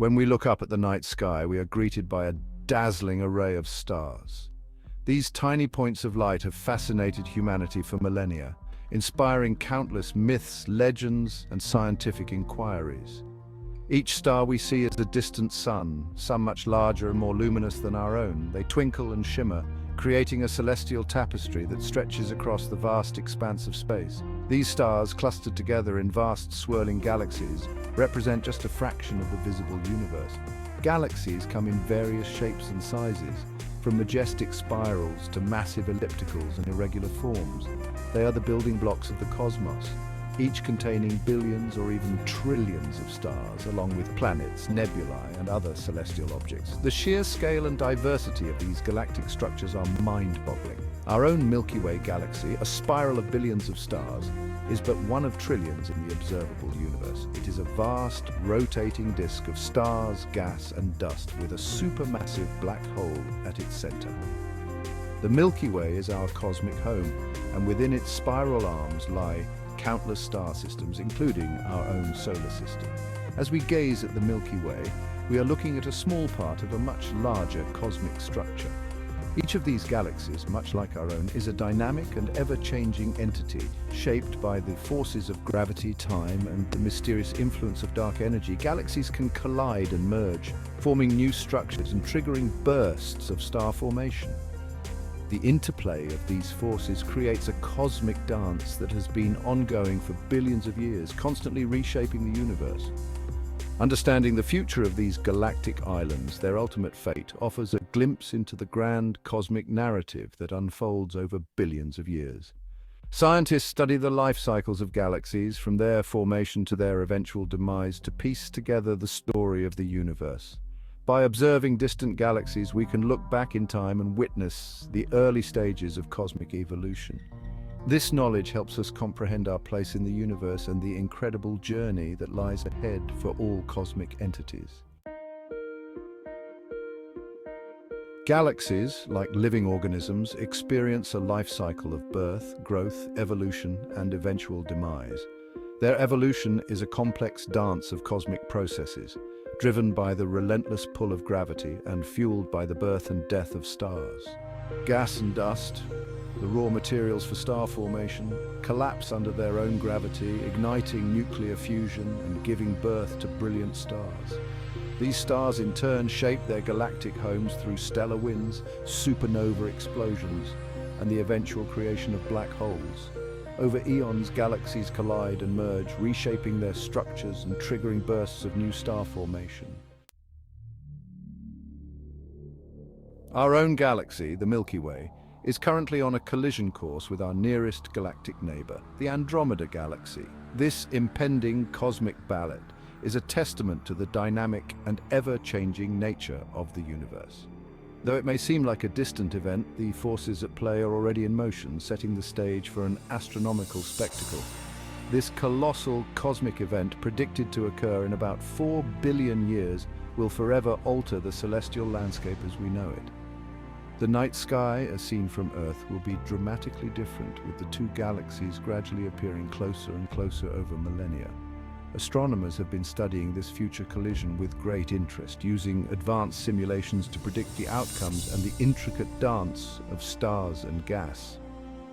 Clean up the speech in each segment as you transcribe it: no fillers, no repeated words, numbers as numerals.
When we look up at the night sky, we are greeted by a dazzling array of stars. These tiny points of light have fascinated humanity for millennia, inspiring countless myths, legends, and scientific inquiries. Each star we see is a distant sun, some much larger and more luminous than our own. They twinkle and shimmer, creating a celestial tapestry that stretches across the vast expanse of space. These stars, clustered together in vast swirling galaxies, represent just a fraction of the visible universe. Galaxies come in various shapes and sizes, from majestic spirals to massive ellipticals and irregular forms. They are the building blocks of the cosmos, each containing billions or even trillions of stars, along with planets, nebulae, and other celestial objects. The sheer scale and diversity of these galactic structures are mind-boggling. Our own Milky Way galaxy, a spiral of billions of stars, is but one of trillions in the observable universe. It is a vast, rotating disk of stars, gas, and dust with a supermassive black hole at its center. The Milky Way is our cosmic home, and within its spiral arms lie countless star systems, including our own solar system. As we gaze at the Milky Way, we are looking at a small part of a much larger cosmic structure. Each of these galaxies, much like our own, is a dynamic and ever-changing entity, shaped by the forces of gravity, time, and the mysterious influence of dark energy. Galaxies can collide and merge, forming new structures and triggering bursts of star formation. The interplay of these forces creates a cosmic dance that has been ongoing for billions of years, constantly reshaping the universe. Understanding the future of these galactic islands, their ultimate fate, offers a glimpse into the grand cosmic narrative that unfolds over billions of years. Scientists study the life cycles of galaxies, from their formation to their eventual demise, to piece together the story of the universe. By observing distant galaxies, we can look back in time and witness the early stages of cosmic evolution. This knowledge helps us comprehend our place in the universe and the incredible journey that lies ahead for all cosmic entities. Galaxies, like living organisms, experience a life cycle of birth, growth, evolution, and eventual demise. Their evolution is a complex dance of cosmic processes, driven by the relentless pull of gravity and fueled by the birth and death of stars. Gas and dust, the raw materials for star formation, collapse under their own gravity, igniting nuclear fusion and giving birth to brilliant stars. These stars in turn shape their galactic homes through stellar winds, supernova explosions, and the eventual creation of black holes. Over eons, galaxies collide and merge, reshaping their structures and triggering bursts of new star formation. Our own galaxy, the Milky Way, is currently on a collision course with our nearest galactic neighbor, the Andromeda Galaxy. This impending cosmic ballet is a testament to the dynamic and ever-changing nature of the universe. Though it may seem like a distant event, the forces at play are already in motion, setting the stage for an astronomical spectacle. This colossal cosmic event, predicted to occur in about 4 billion years, will forever alter the celestial landscape as we know it. The night sky, as seen from Earth, will be dramatically different, with the two galaxies gradually appearing closer and closer over millennia. Astronomers have been studying this future collision with great interest, using advanced simulations to predict the outcomes and the intricate dance of stars and gas.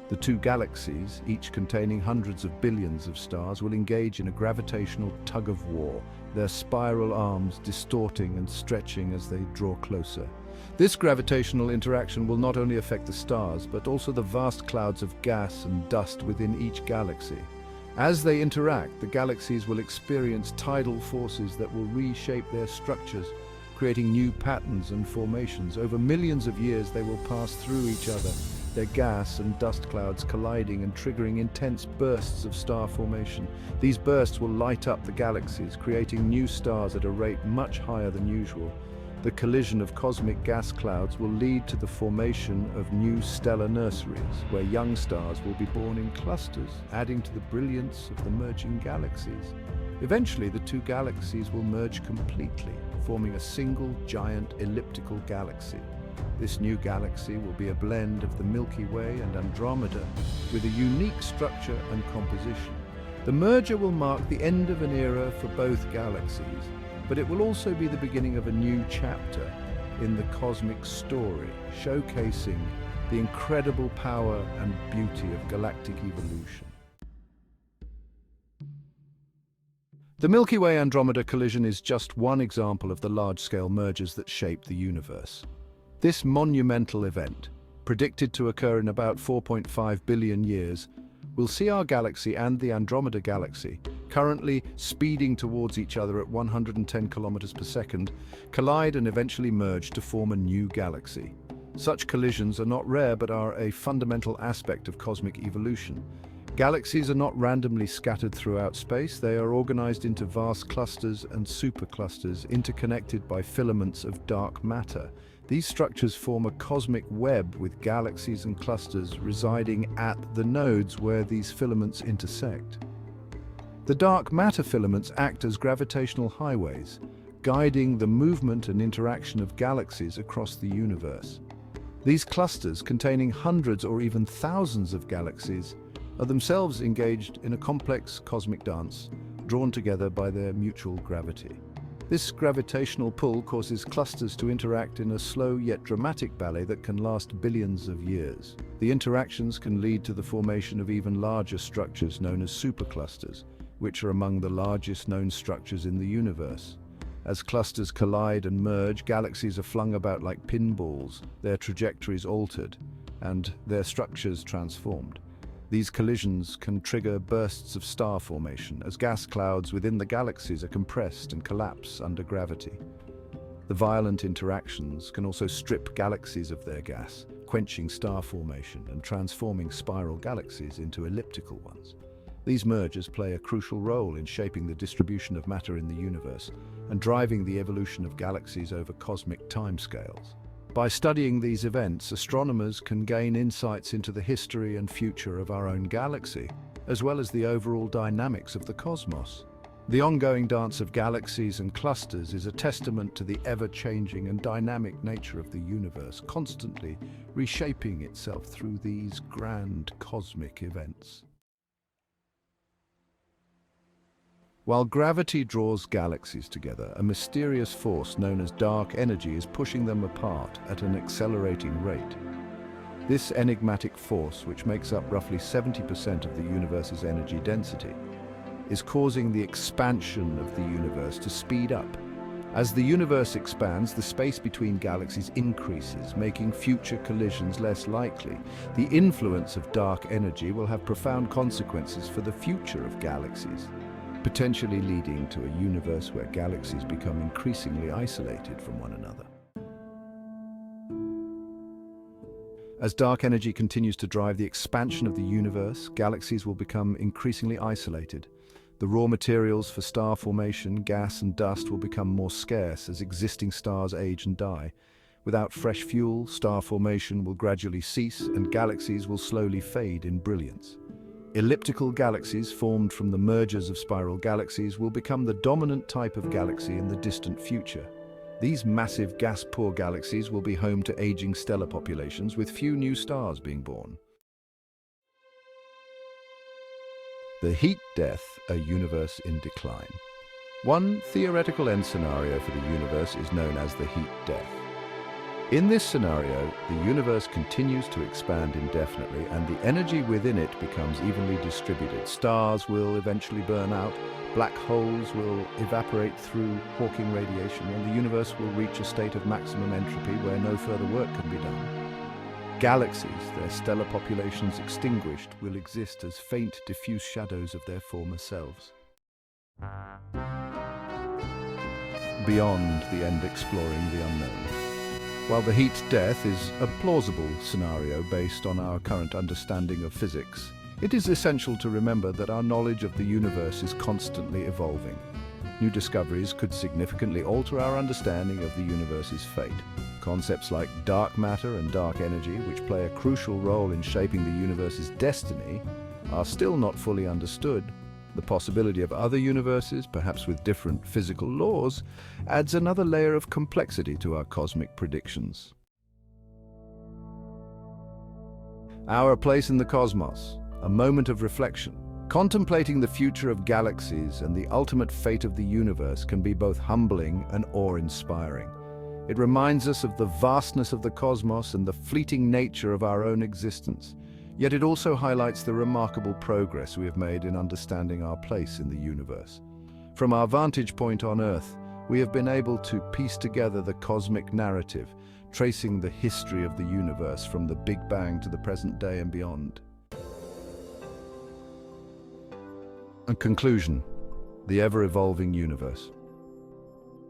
The two galaxies, each containing hundreds of billions of stars, will engage in a gravitational tug-of-war, their spiral arms distorting and stretching as they draw closer. This gravitational interaction will not only affect the stars, but also the vast clouds of gas and dust within each galaxy. As they interact, the galaxies will experience tidal forces that will reshape their structures, creating new patterns and formations. Over millions of years, they will pass through each other, their gas and dust clouds colliding and triggering intense bursts of star formation. These bursts will light up the galaxies, creating new stars at a rate much higher than usual. The collision of cosmic gas clouds will lead to the formation of new stellar nurseries, where young stars will be born in clusters, adding to the brilliance of the merging galaxies. Eventually, the two galaxies will merge completely, forming a single giant elliptical galaxy. This new galaxy will be a blend of the Milky Way and Andromeda, with a unique structure and composition. The merger will mark the end of an era for both galaxies, but it will also be the beginning of a new chapter in the cosmic story, showcasing the incredible power and beauty of galactic evolution. The Milky Way-Andromeda collision is just one example of the large-scale mergers that shape the universe. This monumental event, predicted to occur in about 4.5 billion years, will see our galaxy and the Andromeda Galaxy, currently speeding towards each other at 110 kilometers per second, collide and eventually merge to form a new galaxy. Such collisions are not rare but are a fundamental aspect of cosmic evolution. Galaxies are not randomly scattered throughout space, they are organized into vast clusters and superclusters interconnected by filaments of dark matter. These structures form a cosmic web with galaxies and clusters residing at the nodes where these filaments intersect. The dark matter filaments act as gravitational highways, guiding the movement and interaction of galaxies across the universe. These clusters, containing hundreds or even thousands of galaxies, are themselves engaged in a complex cosmic dance, drawn together by their mutual gravity. This gravitational pull causes clusters to interact in a slow yet dramatic ballet that can last billions of years. The interactions can lead to the formation of even larger structures known as superclusters, which are among the largest known structures in the universe. As clusters collide and merge, galaxies are flung about like pinballs, their trajectories altered, and their structures transformed. These collisions can trigger bursts of star formation as gas clouds within the galaxies are compressed and collapse under gravity. The violent interactions can also strip galaxies of their gas, quenching star formation and transforming spiral galaxies into elliptical ones. These mergers play a crucial role in shaping the distribution of matter in the universe and driving the evolution of galaxies over cosmic timescales. By studying these events, astronomers can gain insights into the history and future of our own galaxy, as well as the overall dynamics of the cosmos. The ongoing dance of galaxies and clusters is a testament to the ever-changing and dynamic nature of the universe, constantly reshaping itself through these grand cosmic events. While gravity draws galaxies together, a mysterious force known as dark energy is pushing them apart at an accelerating rate. This enigmatic force, which makes up roughly 70% of the universe's energy density, is causing the expansion of the universe to speed up. As the universe expands, the space between galaxies increases, making future collisions less likely. The influence of dark energy will have profound consequences for the future of galaxies, potentially leading to a universe where galaxies become increasingly isolated from one another. As dark energy continues to drive the expansion of the universe, galaxies will become increasingly isolated. The raw materials for star formation, gas and dust, will become more scarce as existing stars age and die. Without fresh fuel, star formation will gradually cease and galaxies will slowly fade in brilliance. Elliptical galaxies formed from the mergers of spiral galaxies will become the dominant type of galaxy in the distant future. These massive gas-poor galaxies will be home to aging stellar populations, with few new stars being born. The heat death, a universe in decline. One theoretical end scenario for the universe is known as the heat death. In this scenario, the universe continues to expand indefinitely and the energy within it becomes evenly distributed. Stars will eventually burn out, black holes will evaporate through Hawking radiation, and the universe will reach a state of maximum entropy where no further work can be done. Galaxies, their stellar populations extinguished, will exist as faint, diffuse shadows of their former selves. Beyond the end, exploring the unknown. While the heat death is a plausible scenario based on our current understanding of physics, it is essential to remember that our knowledge of the universe is constantly evolving. New discoveries could significantly alter our understanding of the universe's fate. Concepts like dark matter and dark energy, which play a crucial role in shaping the universe's destiny, are still not fully understood. The possibility of other universes, perhaps with different physical laws, adds another layer of complexity to our cosmic predictions. Our place in the cosmos, a moment of reflection. Contemplating the future of galaxies and the ultimate fate of the universe can be both humbling and awe-inspiring. It reminds us of the vastness of the cosmos and the fleeting nature of our own existence. Yet it also highlights the remarkable progress we have made in understanding our place in the universe. From our vantage point on Earth, we have been able to piece together the cosmic narrative, tracing the history of the universe from the Big Bang to the present day and beyond. A conclusion: the ever-evolving universe.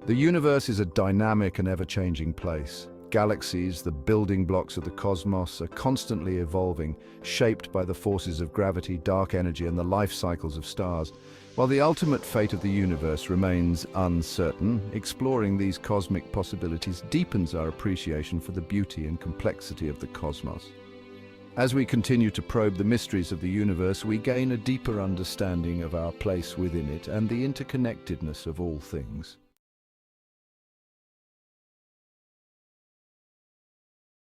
The universe is a dynamic and ever-changing place. Galaxies, the building blocks of the cosmos, are constantly evolving, shaped by the forces of gravity, dark energy, and the life cycles of stars. While the ultimate fate of the universe remains uncertain, exploring these cosmic possibilities deepens our appreciation for the beauty and complexity of the cosmos. As we continue to probe the mysteries of the universe, we gain a deeper understanding of our place within it and the interconnectedness of all things.